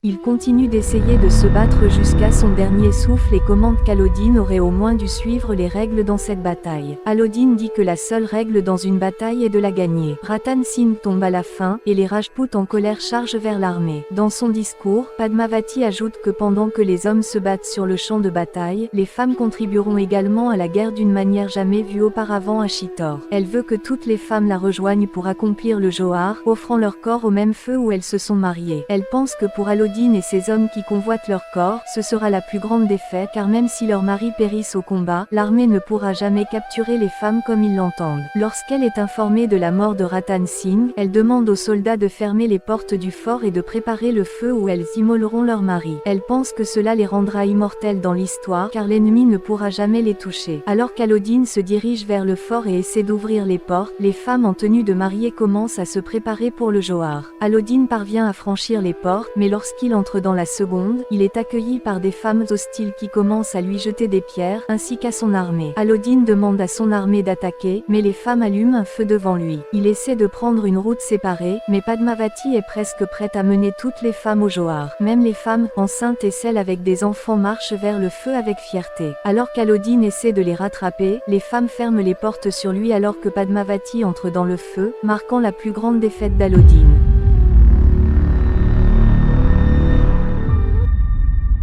Il continue d'essayer de se battre jusqu'à son dernier souffle et commande qu'Alauddin aurait au moins dû suivre les règles dans cette bataille. Alauddin dit que la seule règle dans une bataille est de la gagner. Ratan Singh tombe à la fin, et les Rajputs en colère chargent vers l'armée. Dans son discours, Padmavati ajoute que pendant que les hommes se battent sur le champ de bataille, les femmes contribueront également à la guerre d'une manière jamais vue auparavant à Chittor. Elle veut que toutes les femmes la rejoignent pour accomplir le Johar, offrant leur corps au même feu où elles se sont mariées. Elle pense que pour Alauddin et ses hommes qui convoitent leur corps, ce sera la plus grande défaite car même si leurs maris périssent au combat, l'armée ne pourra jamais capturer les femmes comme ils l'entendent. Lorsqu'elle est informée de la mort de Ratan Singh, elle demande aux soldats de fermer les portes du fort et de préparer le feu où elles immoleront leurs maris. Elle pense que cela les rendra immortelles dans l'histoire car l'ennemi ne pourra jamais les toucher. Alors qu'Alauddin se dirige vers le fort et essaie d'ouvrir les portes, les femmes en tenue de mariée commencent à se préparer pour le Johar. Alauddin parvient à franchir les portes, mais lorsqu'il entre dans la seconde, il est accueilli par des femmes hostiles qui commencent à lui jeter des pierres, ainsi qu'à son armée. Alauddin demande à son armée d'attaquer, mais les femmes allument un feu devant lui. Il essaie de prendre une route séparée, mais Padmavati est presque prête à mener toutes les femmes au Johar. Même les femmes, enceintes et celles avec des enfants marchent vers le feu avec fierté. Alors qu'Alauddin essaie de les rattraper, les femmes ferment les portes sur lui alors que Padmavati entre dans le feu, marquant la plus grande défaite d'Alauddin.